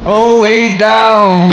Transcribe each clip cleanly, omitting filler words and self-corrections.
Oh, way down.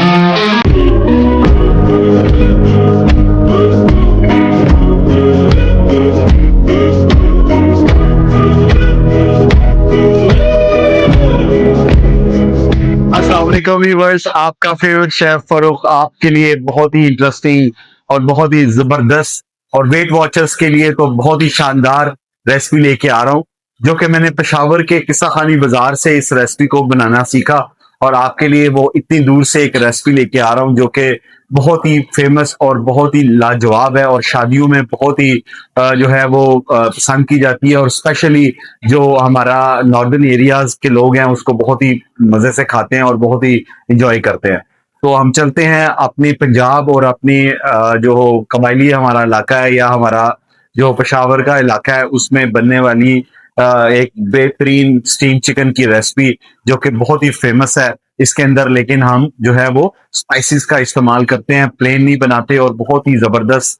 अस्सलाम वालेकुम viewers, आपका फेवरेट शेफ फरूक आपके लिए बहुत ही इंटरेस्टिंग और बहुत ही जबरदस्त और वेट वॉचर्स के लिए तो बहुत ही शानदार रेसिपी लेके आ रहा हूँ, जो कि मैंने पेशावर के किस्सा खानी बाजार से इस रेसिपी को बनाना सीखा। और आपके लिए वो इतनी दूर से एक रेसिपी लेके आ रहा हूँ जो कि बहुत ही फेमस और बहुत ही लाजवाब है और शादियों में बहुत ही जो है वो पसंद की जाती है, और स्पेशली जो हमारा नॉर्दर्न एरियाज के लोग हैं उसको बहुत ही मजे से खाते हैं और बहुत ही इंजॉय करते हैं। तो हम चलते हैं अपनी पंजाब और अपनी जो कबायली हमारा इलाका है या हमारा जो पेशावर का इलाका है उसमें बनने वाली एक बेहतरीन स्टीम चिकन की रेसिपी जो कि बहुत ही फेमस है। इसके अंदर लेकिन हम जो है वो स्पाइसेस का इस्तेमाल करते हैं, प्लेन नहीं बनाते, और बहुत ही जबरदस्त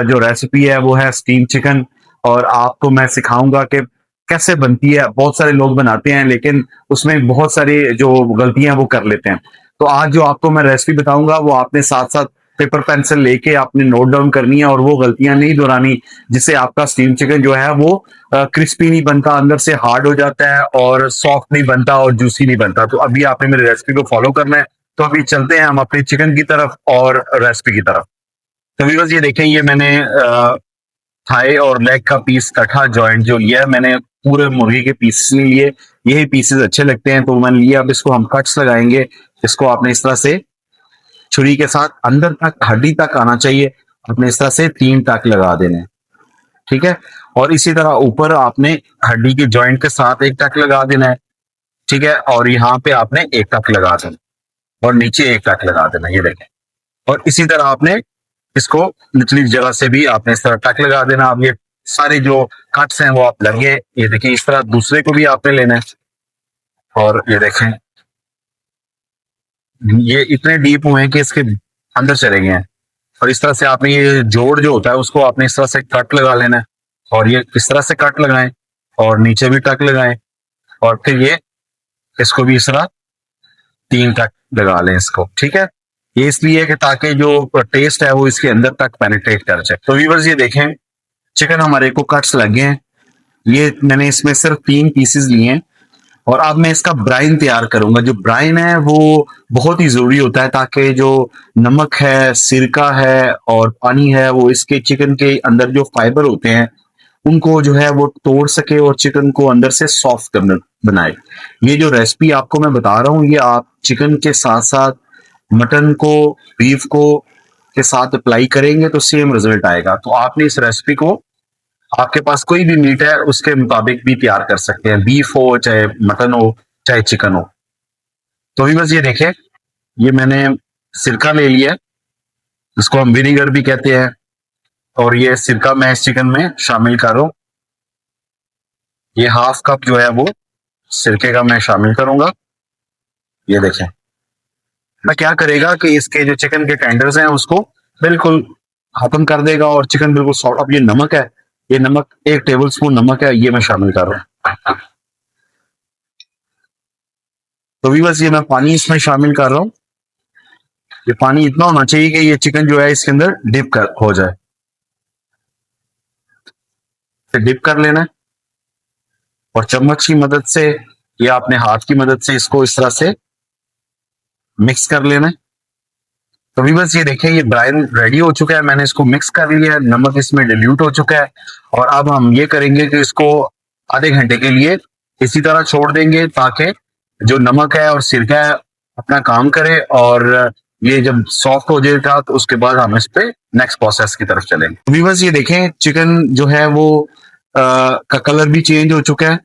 जो रेसिपी है वो है स्टीम चिकन। और आपको मैं सिखाऊंगा कि कैसे बनती है। बहुत सारे लोग बनाते हैं लेकिन उसमें बहुत सारी जो गलतियां वो कर लेते हैं। तो आज जो आपको मैं रेसिपी बताऊंगा वो आपने साथ साथ पेपर पेंसिल लेके आपने नोट डाउन करनी है और वो गलतियां नहीं दोहरानी, जिससे आपका स्टीम चिकन जो है वो क्रिस्पी नहीं बनता, अंदर से हार्ड हो जाता है, और सॉफ्ट नहीं बनता और जूसी नहीं बनता। तो अभी आपने मेरी रेसिपी को फॉलो करना है। तो अभी चलते हैं हम अपने चिकन की तरफ और रेसिपी की तरफ। तो व्यूअर्स ये देखें, ये मैंने थाई और लेग का पीस कटा जॉइंट जो लिया है, मैंने पूरे मुर्गी के पीसेस नहीं लिए। यही पीसेस अच्छे लगते हैं तो मैंने लिया। अब इसको हम कट्स लगाएंगे। इसको आपने इस तरह से छुरी के साथ अंदर तक हड्डी तक आना चाहिए, आपने इस तरह से 3 टक लगा देने हैं। ठीक है। और इसी तरह ऊपर आपने हड्डी के जॉइंट के साथ 1 टक लगा देना है। ठीक है। और यहाँ पे आपने 1 टक लगा देना और नीचे 1 टक लगा देना, ये देखें। और इसी तरह आपने इसको निचली जगह से भी आपने इस तरह टक लगा देना। अब ये सारे जो कट्स हैं वो आप लगे, ये देखिए, इस तरह दूसरे को भी आपने लेना है। और ये देखें, ये इतने डीप हुए हैं कि इसके अंदर चले गए हैं। और इस तरह से आपने ये जोड़ जो होता है उसको आपने इस तरह से कट लगा लेना है। और ये इस तरह से कट लगाएं और नीचे भी टक लगाएं। और फिर ये इसको भी इस तरह 3 टक लगा लें इसको। ठीक है। ये इसलिए कि ताकि जो टेस्ट है वो इसके अंदर तक पेनिट्रेट कर जाए। तो व्यूअर्स ये देखें, चिकन हमारे को कट्स लगे हैं। ये मैंने इसमें सिर्फ 3 पीसेस लिए हैं। और अब मैं इसका ब्राइन तैयार करूंगा। जो ब्राइन है वो बहुत ही जरूरी होता है ताकि जो नमक है, सिरका है और पानी है वो इसके चिकन के अंदर जो फाइबर होते हैं उनको जो है वो तोड़ सके और चिकन को अंदर से सॉफ्ट करना बनाए। ये जो रेसिपी आपको मैं बता रहा हूँ ये आप चिकन के साथ साथ मटन को, बीफ को के साथ अप्लाई करेंगे तो सेम रिजल्ट आएगा। तो आपने इस रेसिपी को आपके पास कोई भी मीट है उसके मुताबिक भी तैयार कर सकते हैं, बीफ हो चाहे मटन हो चाहे चिकन हो। तो भी बस ये देखें, ये मैंने सिरका ले लिया, इसको हम विनीगर भी कहते हैं। और ये सिरका मैं इस चिकन में शामिल कर रहा हूँ। ये हाफ कप जो है वो सिरके का मैं शामिल करूंगा। ये देखें, मैं क्या करेगा कि इसके जो चिकन के टेंडर्स हैं उसको बिल्कुल खत्म कर देगा और चिकन बिल्कुल सॉफ्ट। अब ये नमक है, ये नमक 1 टेबल स्पून नमक है, ये मैं शामिल कर रहा हूँ। तो भी बस ये मैं पानी इसमें शामिल कर रहा हूँ। ये पानी इतना होना चाहिए कि ये चिकन जो है इसके अंदर डिप कर हो जाए। फिर डिप कर लेना है और चम्मच की मदद से या अपने हाथ की मदद से इसको इस तरह से मिक्स कर लेना है। तो भी बस ये देखें, ये ब्राइन रेडी हो चुका है, मैंने इसको मिक्स कर लिया है, नमक इसमें डिल्यूट हो चुका है। और अब हम ये करेंगे कि इसको आधे घंटे के लिए इसी तरह छोड़ देंगे ताकि जो नमक है और सिरका है अपना काम करे। और ये जब सॉफ्ट हो जाएगा तो उसके बाद हम इस पे नेक्स्ट प्रोसेस की तरफ चलेंगे। अभी बस ये देखें, चिकन जो है वो का कलर भी चेंज हो चुका है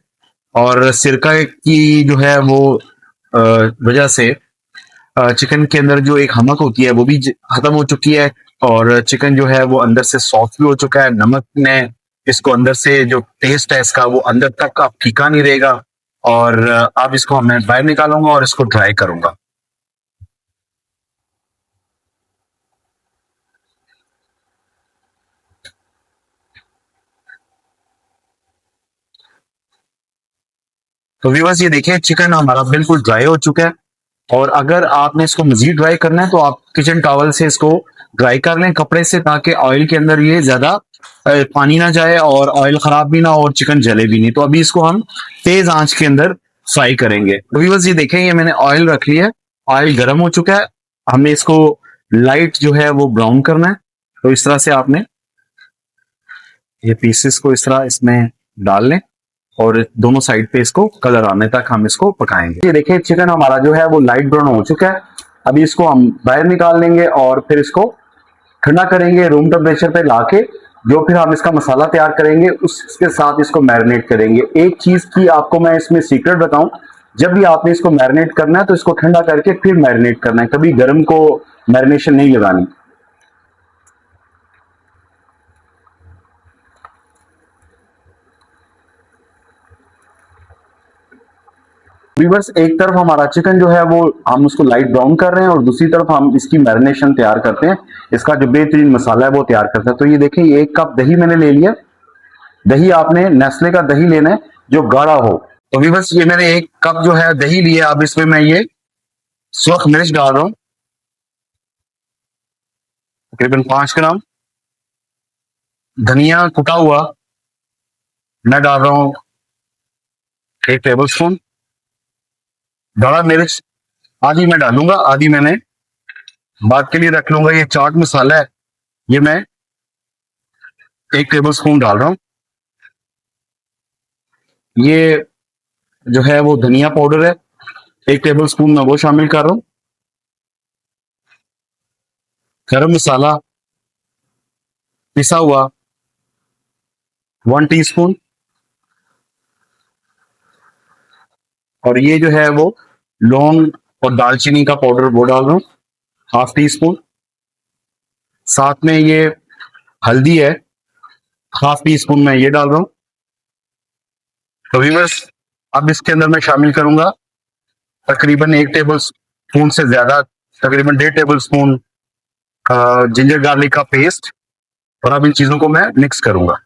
और सिरका की जो है वो वजह से चिकन के अंदर जो एक हमक होती है वो भी खत्म हो चुकी है। और चिकन जो है वो अंदर से सॉफ्ट भी हो चुका है। नमक ने इसको अंदर से जो टेस्ट है इसका वो अंदर तक अब फीका नहीं रहेगा। और अब इसको मैं बाहर निकालूंगा और इसको ड्राई करूंगा। तो व्यूअर्स ये देखिए, चिकन हमारा बिल्कुल ड्राई हो चुका है। और अगर आपने इसको मजीद ड्राई करना है तो आप किचन टॉवल से इसको ड्राई कर लें कपड़े से, ताकि ऑयल के अंदर ये ज्यादा पानी ना जाए और ऑयल खराब भी ना हो और चिकन जले भी नहीं। तो अभी इसको हम तेज आंच के अंदर फ्राई करेंगे। अभी बस ये देखें, ये मैंने ऑयल रख लिया है, ऑयल गर्म हो चुका है। हमें इसको लाइट जो है वो ब्राउन करना है। तो इस तरह से आपने ये पीसेस को इस तरह इसमें डाल लें और दोनों साइड पे इसको कलर आने तक हम इसको पकाएंगे। ये देखिए चिकन हमारा जो है वो लाइट ब्राउन हो चुका है। अभी इसको हम बाहर निकाल लेंगे और फिर इसको ठंडा करेंगे रूम टेम्परेचर पे लाके। जो फिर हम इसका मसाला तैयार करेंगे उसके साथ इसको मैरिनेट करेंगे। एक चीज की आपको मैं इसमें सीक्रेट बताऊं, जब भी आपने इसको मैरिनेट करना है तो इसको ठंडा करके फिर मैरिनेट करना है, कभी गर्म को मैरिनेशन नहीं लगानी। व्यूअर्स, एक तरफ हमारा चिकन जो है वो हम उसको लाइट ब्राउन कर रहे हैं और दूसरी तरफ हम इसकी मैरिनेशन तैयार करते हैं, इसका जो बेहतरीन मसाला है वो तैयार करते हैं। तो ये देखें, ये 1 कप दही मैंने ले लिया। दही आपने नेस्ले का दही लेना है जो गाढ़ा हो। तो व्यूअर्स, ये मैंने 1 कप जो है दही लिया। अब इसमें मैं ये सुरख मिर्च डाल रहा हूँ, तकरीबन 5 ग्राम। धनिया कुटा हुआ मैं डाल रहा हूँ 1 टेबल स्पून। गाढ़ा मिर्च आधी मैं डालूंगा, आधी मैंने बाद के लिए रख लूंगा। ये चाट मसाला है, ये मैं 1 टेबल स्पून डाल रहा हूँ। ये जो है वो धनिया पाउडर है, 1 टेबल स्पून मैं वो शामिल कर रहा हूँ। गरम मसाला पिसा हुआ 1 टीस्पून। और ये जो है वो लौंग और दालचीनी का पाउडर वो डाल रहा हूँ, ½ टीस्पून। साथ में ये हल्दी है, ½ टीस्पून मैं ये डाल रहा हूँ। तो व्यूअर्स, अब इसके अंदर मैं शामिल करूंगा तकरीबन 1 टेबल स्पून से ज्यादा, तकरीबन 1.5 टेबल स्पून जिंजर गार्लिक का पेस्ट। और अब इन चीजों को मैं मिक्स करूंगा।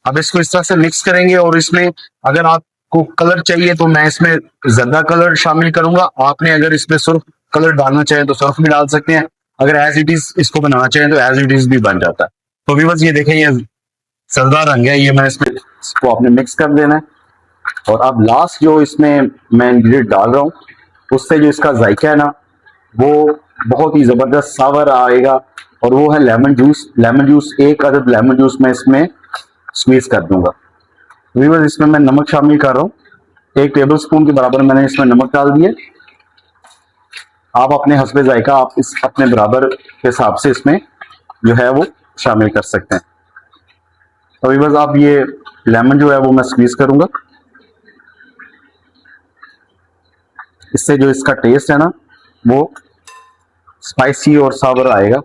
अब इसको इस तरह से मिक्स करेंगे और इसमें अगर आपको कलर चाहिए तो मैं इसमें जर्दा कलर शामिल करूंगा। आपने अगर इसमें सुर्ख कलर डालना चाहें तो सुर्ख भी डाल सकते हैं, अगर एज इट इज इसको बनाना चाहें तो एज इट इज भी बन जाता है। तो भी बस ये देखें, ये जर्दा रंग है, ये मैं इसमें इसको आपने मिक्स कर देना है। और अब लास्ट जो इसमें मैं इंग्रेडिएंट डाल रहा हूँ, उससे जो इसका जायका है ना वो बहुत ही जबरदस्त सावर आएगा, और वो है लेमन जूस। लेमन जूस 1 अदद लेमन जूस मैं इसमें स्क्वीज कर दूंगा। व्यूअर्स, इसमें मैं नमक शामिल कर रहा हूँ, 1 टेबल स्पून के बराबर मैंने इसमें नमक डाल दिए। आप अपने हस्बे जायका आप इस अपने बराबर के हिसाब से इसमें जो है वो शामिल कर सकते हैं। तो व्यूअर्स, आप ये लेमन जो है वो मैं स्क्वीज करूंगा, इससे जो इसका टेस्ट है ना वो स्पाइसी और सावर आएगा।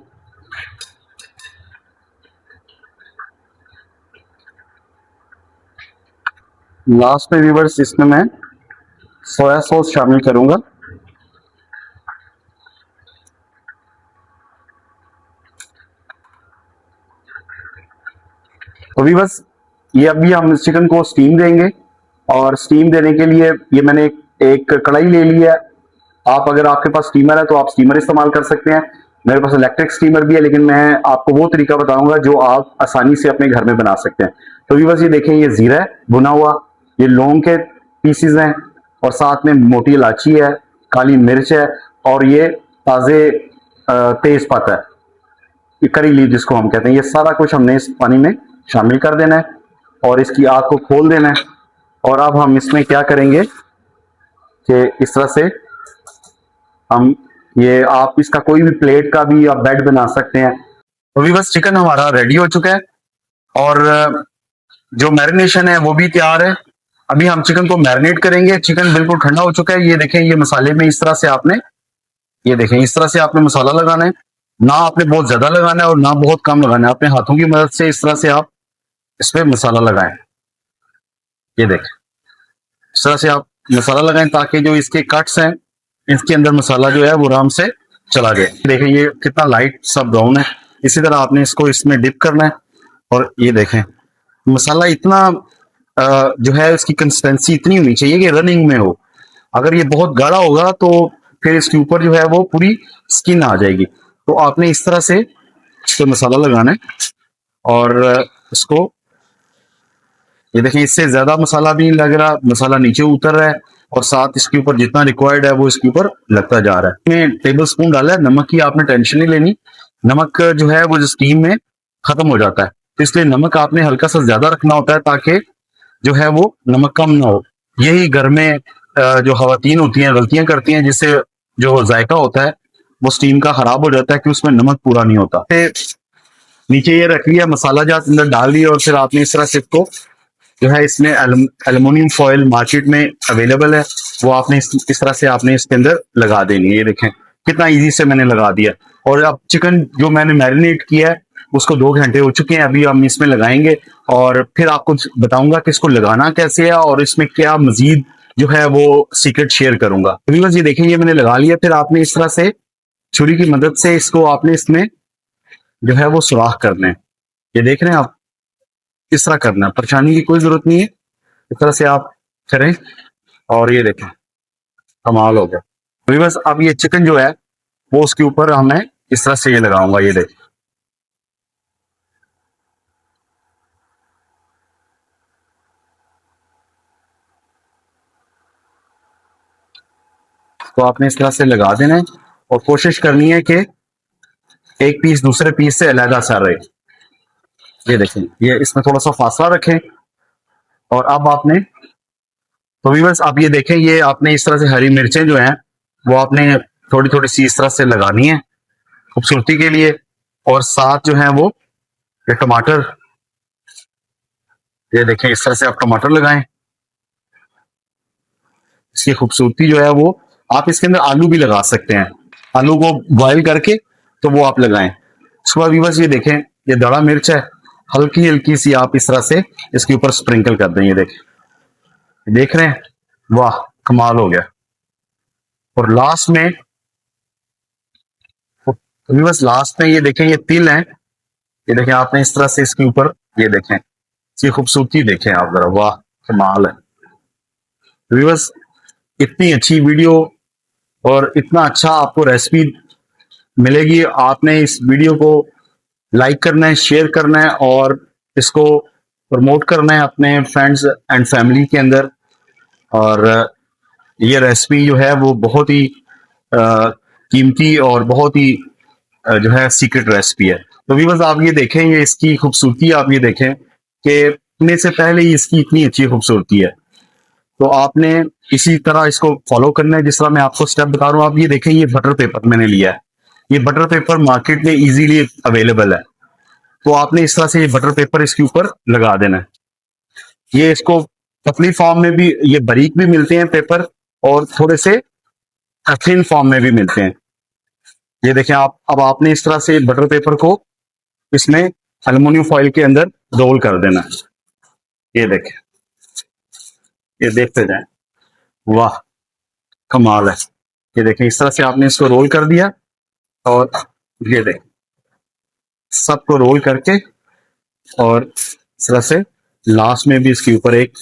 लास्ट में व्यूअर्स, इसमें मैं सोया सॉस शामिल करूंगा। तो व्यूअर्स, ये अभी हम इस चिकन को स्टीम देंगे, और स्टीम देने के लिए ये मैंने एक कढ़ाई ले ली है। आप अगर आपके पास स्टीमर है तो आप स्टीमर इस्तेमाल कर सकते हैं। मेरे पास इलेक्ट्रिक स्टीमर भी है, लेकिन मैं आपको वो तरीका बताऊंगा जो आप आसानी से अपने घर में बना सकते हैं। तो व्यूअर्स, ये देखें, ये जीरा है भुना हुआ, ये लौंग के पीसीज हैं, और साथ में मोटी इलायची है, काली मिर्च है, और ये ताजे तेज पत्ता है, ये करी लीफ जिसको हम कहते हैं। ये सारा कुछ हमने इस पानी में शामिल कर देना है और इसकी आग को खोल देना है। और अब हम इसमें क्या करेंगे कि इस तरह से हम ये आप इसका कोई भी प्लेट का भी आप बेड बना सकते हैं। तो भी बस चिकन हमारा रेडी हो चुका है और जो मैरिनेशन है वो भी तैयार है। अभी हम चिकन को मैरिनेट करेंगे। चिकन बिल्कुल ठंडा हो चुका है। ये देखें, ये मसाले में इस तरह से आपने, ये देखें, इस तरह से आपने मसाला लगाना है। ना आपने बहुत ज्यादा लगाना है और ना बहुत कम लगाना है। अपने हाथों की मदद से इस तरह से आप इसमें मसाला लगाएं। ये देखें, इस तरह से आप मसाला लगाएं ताकि जो इसके कट्स हैं इसके अंदर मसाला जो है वो आराम से चला जाए। देखें, ये कितना लाइट सा ब्राउन है। इसी तरह आपने इसको इसमें डिप करना है और ये देखें मसाला इतना जो है इसकी कंसिस्टेंसी इतनी होनी चाहिए कि रनिंग में हो। अगर ये बहुत गाढ़ा होगा तो फिर इसके ऊपर जो है वो पूरी स्किन आ जाएगी। तो आपने इस तरह से इस पे मसाला लगाना है और इसको, ये देखें इससे ज्यादा मसाला भी नहीं लग रहा, मसाला नीचे उतर रहा है और साथ इसके ऊपर जितना रिक्वायर्ड है वो इसके ऊपर लगता जा रहा है। इसमें टेबल स्पून डाला है, नमक की आपने टेंशन नहीं लेनी, नमक जो है वो स्टीम में खत्म हो जाता है, तो इसलिए नमक आपने हल्का सा ज्यादा रखना होता है ताकि जो है वो नमक कम ना हो। यही घर में जो खवातीन होती हैं गलतियां करती हैं, जिससे जो जायका होता है वो स्टीम का खराब हो जाता है कि उसमें नमक पूरा नहीं होता। फिर नीचे ये रख लिया मसाला जात अंदर डाल लिया और फिर आपने इस तरह से इसको जो है, इसमें एल्युमिनियम फॉइल मार्केट में अवेलेबल है, वो आपने इस तरह से आपने इसके अंदर लगा देनी है। ये देखें कितना इजी से मैंने लगा दिया। और अब चिकन जो मैंने मैरिनेट किया है उसको 2 घंटे हो चुके हैं, अभी हम इसमें लगाएंगे और फिर आपको बताऊंगा कि इसको लगाना कैसे है और इसमें क्या मजीद जो है वो सीक्रेट शेयर करूंगा। अभी बस ये देखेंगे मैंने लगा लिया। फिर आपने इस तरह से छुरी की मदद से इसको आपने इसमें जो है वो सुराख करने हैं। ये देख रहे हैं आप, इस तरह करना है, परेशानी की कोई जरूरत नहीं है, इस तरह से आप करें और ये देखें कमाल हो गया। अभी बस अब ये चिकन जो है वो उसके ऊपर हमें इस तरह से ये लगाऊंगा। ये देखें तो आपने इस तरह से लगा देना है और कोशिश करनी है कि एक पीस दूसरे पीस से अलग सा रहे। ये देखें, ये इसमें थोड़ा सा फासला रखें और अब आपने, तो भी बस आप ये देखें, ये आपने इस तरह से हरी मिर्चें जो हैं वो आपने थोड़ी थोड़ी सी इस तरह से लगानी है खूबसूरती के लिए, और साथ जो है वो ये टमाटर, ये देखें इस तरह से आप टमाटर लगाएं। इसकी खूबसूरती जो है वो, आप इसके अंदर आलू भी लगा सकते हैं, आलू को बॉईल करके तो वो आप लगाएं। उसके बाद बस ये देखें, ये दड़ा मिर्च है, हल्की हल्की सी आप इस तरह से इसके ऊपर स्प्रिंकल कर दें। ये देखें, देख रहे हैं, वाह कमाल हो गया। और लास्ट में, अभी बस लास्ट में ये देखें, ये तिल है, ये देखें आपने इस तरह से इसके ऊपर, ये देखें इसकी खूबसूरती देखें आप जरा, वाह कमाल है। अभी बस इतनी अच्छी वीडियो और इतना अच्छा आपको रेसिपी मिलेगी, आपने इस वीडियो को लाइक करना है, शेयर करना है और इसको प्रमोट करना है अपने फ्रेंड्स एंड फैमिली के अंदर। और ये रेसिपी जो है वो बहुत ही कीमती और बहुत ही जो है सीक्रेट रेसिपी है। तो भी बस आप ये देखें, ये इसकी खूबसूरती आप ये देखें कि अपने से पहले ही इसकी इतनी अच्छी खूबसूरती है। तो आपने इसी तरह इसको फॉलो करना है जिस तरह मैं आपको स्टेप बता रहा हूँ। आप ये देखें, ये बटर पेपर मैंने लिया है, ये बटर पेपर मार्केट में इजीली अवेलेबल है। तो आपने इस तरह से ये बटर पेपर इसके ऊपर लगा देना है। ये इसको पतली फॉर्म में भी, ये बारीक भी मिलते हैं पेपर और थोड़े से थिन फॉर्म में भी मिलते हैं। ये देखें आप, अब आपने इस तरह से बटर पेपर को इसमें एल्युमिनियम फॉइल के अंदर रोल कर देना है। ये देखें, ये देखते जाएं, वाह कमाल है। ये देखें इस तरह से आपने इसको रोल कर दिया और ये देखें सबको रोल करके, और इस तरह से लास्ट में भी इसके ऊपर एक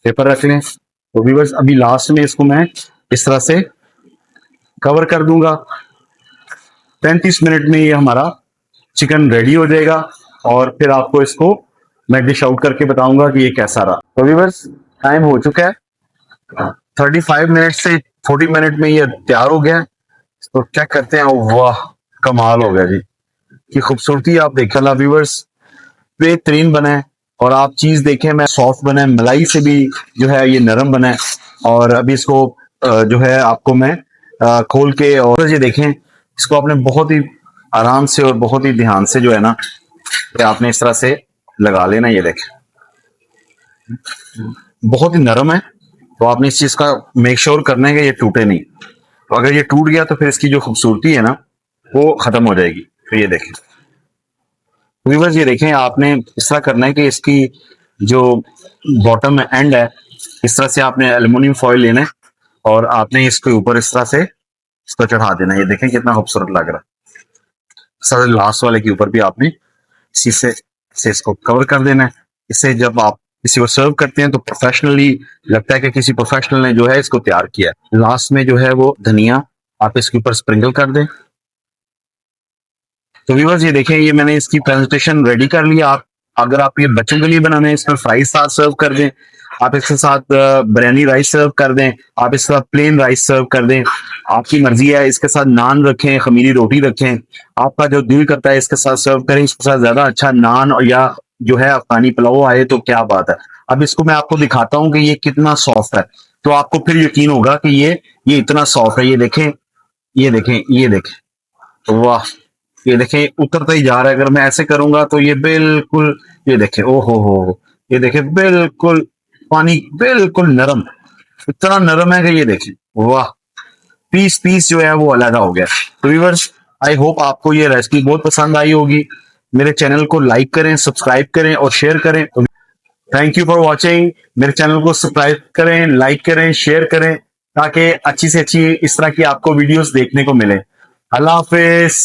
पेपर रख लें। तो भी बस अभी लास्ट में इसको मैं इस तरह से कवर कर दूंगा। 35 मिनट में ये हमारा चिकन रेडी हो जाएगा और फिर आपको इसको मैं डिश आउट करके बताऊंगा कि ये कैसा रहा। तो भी बस टाइम हो चुका है, 35 मिनट से 40 मिनट में ये तैयार हो गया है। तो चेक करते हैं, वाह कमाल हो गया जी, की खूबसूरती आप देखें व्यूअर्स, बेहतरीन बना है। और आप चीज देखें, मैं सॉफ्ट बना है, मलाई से भी जो है ये नरम बना है। और अभी इसको जो है आपको मैं खोल के, और ये देखें इसको आपने बहुत ही आराम से और बहुत ही ध्यान से जो है ना, आपने इस तरह से लगा लेना। ये देखें बहुत ही नरम है, तो आपने इस चीज का मेक श्योर करना है कि ये टूटे नहीं। तो अगर ये टूट गया तो फिर इसकी जो खूबसूरती है ना वो खत्म हो जाएगी। तो ये देखें व्यूअर्स, ये देखें आपने इस तरह करना है कि इसकी जो बॉटम एंड है, इस तरह से आपने एल्युमिनियम फॉइल लेना है और आपने इसके ऊपर इस तरह से इसको चढ़ा देना है। ये देखें कितना खूबसूरत लग रहा है। सर लास्ट वाले के ऊपर भी आपने इसी से इसको कवर कर देना है। इससे जब आप किसी को सर्व करते हैं तो प्रोफेशनली लगता है कि किसी प्रोफेशनल ने जो है इसको तैयार किया है। लास्ट में जो है वो धनिया आप इसके ऊपर स्प्रिंकल कर दें। तो व्यूअर्स ये देखें, ये मैंने इसकी प्रेजेंटेशन रेडी कर लिया। आप अगर आप ये बच्चों के लिए बनाना है, इसमें फ्राइज साथ सर्व कर दें, आप इसके साथ बिरयानी राइस सर्व कर दें, आप इसके साथ प्लेन राइस सर्व कर दें, आपकी मर्जी है। इसके साथ नान रखें, खमीरी रोटी रखें, आपका जो दिल करता है इसके साथ सर्व करें। इसके साथ ज्यादा अच्छा नान और या जो है अफगानी पुलाव आए तो क्या बात है। अब इसको मैं आपको दिखाता हूँ कि ये कितना सॉफ्ट है, तो आपको फिर यकीन होगा कि ये इतना सॉफ्ट है। ये देखें, ये देखें, ये देखें, वाह, ये देखें उतरता ही जा रहा है। अगर मैं ऐसे करूंगा तो ये बिल्कुल, ये देखें, ओ हो, ये देखें बिल्कुल पानी बिल्कुल नरम, इतना नरम है कि ये देखें, वाह, पीस पीस जो है वो अलग हो गया। तो व्यूअर्स, आई होप आपको ये रेसिपी बहुत पसंद आई होगी। मेरे चैनल को लाइक करें, सब्सक्राइब करें और शेयर करें। Thank you for watching. मेरे चैनल को सब्सक्राइब करें, लाइक करें, शेयर करें, ताकि अच्छी से अच्छी इस तरह की आपको वीडियोस देखने को मिले। अल्लाह हाफिज।